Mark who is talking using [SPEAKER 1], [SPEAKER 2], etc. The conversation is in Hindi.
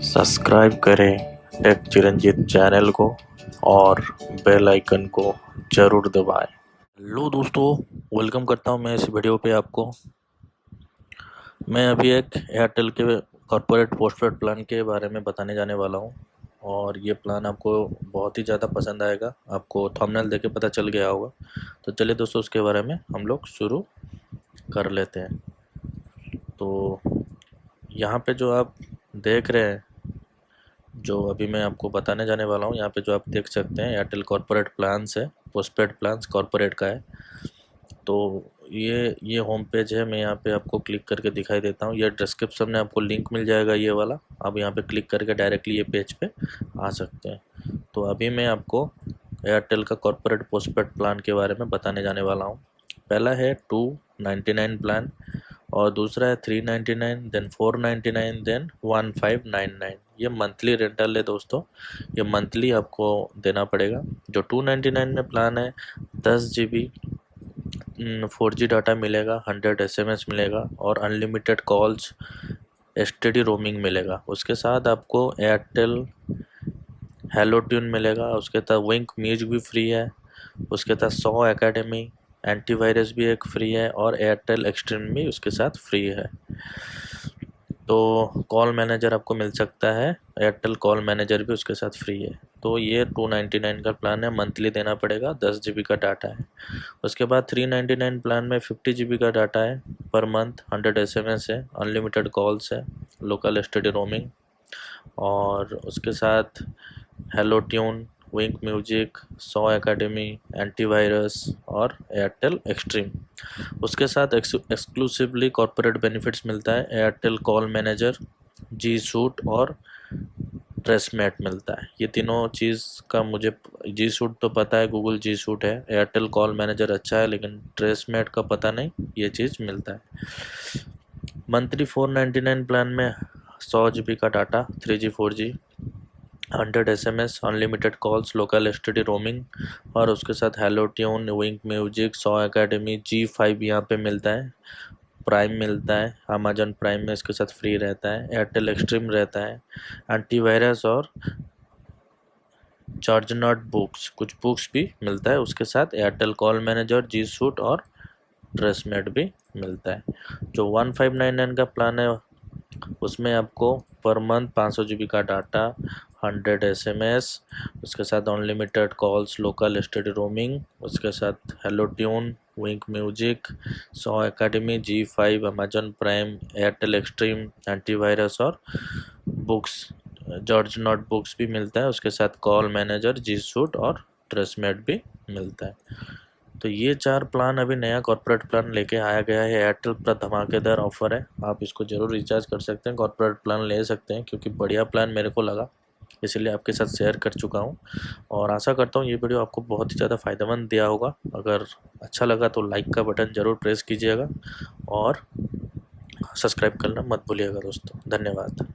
[SPEAKER 1] सब्सक्राइब करें टेक चिरंजीत चैनल को और बेल आइकन को ज़रूर दबाएं। हेलो दोस्तों, वेलकम करता हूं मैं इस वीडियो पे आपको। मैं अभी एक एयरटेल के कॉर्पोरेट पोस्टपेड प्लान के बारे में बताने जाने वाला हूं और ये प्लान आपको बहुत ही ज़्यादा पसंद आएगा। आपको थंबनेल देख के पता चल गया होगा। तो चलिए दोस्तों, उसके बारे में हम लोग शुरू कर लेते हैं। तो यहाँ पे जो आप देख रहे हैं, जो अभी मैं आपको बताने जाने वाला हूँ, यहाँ पे जो आप देख सकते हैं एयरटेल कॉर्पोरेट प्लान्स है, पोस्टपेड प्लान्स कॉर्पोरेट का है। तो ये होम पेज है। मैं यहाँ पे आपको क्लिक करके दिखाई देता हूँ। ये डिस्क्रिप्शन में आपको लिंक मिल जाएगा ये वाला। आप यहाँ पे क्लिक करके डायरेक्टली ये पेज पे आ सकते हैं। तो अभी मैं आपको एयरटेल का कॉर्पोरेट पोस्टपेड प्लान के बारे में बताने जाने वाला हूँ। पहला है 299 प्लान और दूसरा है 399, देन 499, देन 1599। ये मंथली रेंटल है दोस्तों। ये मंथली आपको देना पड़ेगा। जो 299 में प्लान है, 10 GB 4G डाटा मिलेगा, 100 SMS मिलेगा और अनलिमिटेड कॉल्स, एसटीडी रोमिंग मिलेगा। उसके साथ आपको एयरटेल हेलो ट्यून मिलेगा। उसके साथ विंक म्यूजिक भी फ्री है। उसके साथ 100 एकेडमी, एंटीवायरस भी एक फ्री है और एयरटेल एक्सट्रीम भी उसके साथ फ्री है। तो कॉल मैनेजर आपको मिल सकता है, एयरटेल कॉल मैनेजर भी उसके साथ फ्री है। तो ये 299 का प्लान है, मंथली देना पड़ेगा, 10 GB का डाटा है। उसके बाद 399 प्लान में 50 GB का डाटा है पर मंथ, 100 SMS है, अनलिमिटेड कॉल्स है, लोकल एसटीडी रोमिंग और उसके साथ hello tune, Wink music, 100 academy, antivirus और एयरटेल एक्सट्रीम। उसके साथ एक्सक्लूसिवली कॉर्पोरेट बेनिफिट्स मिलता है। एयरटेल कॉल मैनेजर, जी सूट और ट्रेसमेट मिलता है। ये तीनों चीज़ का मुझे, जी सूट तो पता है, गूगल जी सूट है। एयरटेल कॉल मैनेजर अच्छा है लेकिन ट्रेसमेट का पता नहीं, ये चीज़ मिलता है। मंथली 499 प्लान में 100 GB का data, 3G 4G, 100 SMS, unlimited calls, local STD roaming और उसके साथ hello tune, Wink music, 100 academy, G5 यहाँ पे मिलता है। प्राइम मिलता है, अमेजन प्राइम में इसके साथ फ्री रहता है। एयरटेल एक्सट्रीम रहता है, एंटीवायरस और चार्ज नॉट बुक्स, कुछ बुक्स भी मिलता है। उसके साथ एयरटेल कॉल मैनेजर, जी सूट और ट्रेसमेट भी मिलता है। जो 1599 का प्लान है उसमें आपको पर मंथ 500 GB का डाटा, 100 SMS, उसके साथ unlimited calls, local STD roaming, उसके साथ hello tune, Wink music, 100 academy, G5, Amazon Prime, Airtel Xtreme, antivirus और बुक्स, जॉर्ज नोट बुक्स भी मिलता है। उसके साथ कॉल मैनेजर, जी सूट और ट्रेसमेट भी मिलता है। तो ये 4 प्लान अभी नया कॉर्पोरेट प्लान लेके आया गया है। एयरटेल पर धमाकेदार ऑफर है, आप इसको ज़रूर रिचार्ज कर सकते हैं, कॉर्पोरेट प्लान ले सकते हैं क्योंकि बढ़िया प्लान मेरे को लगा, इसलिए आपके साथ शेयर कर चुका हूँ। और आशा करता हूँ ये वीडियो आपको बहुत ही ज़्यादा फ़ायदेमंद दिया होगा। अगर अच्छा लगा तो लाइक का बटन ज़रूर प्रेस कीजिएगा और सब्सक्राइब करना मत भूलिएगा दोस्तों। धन्यवाद।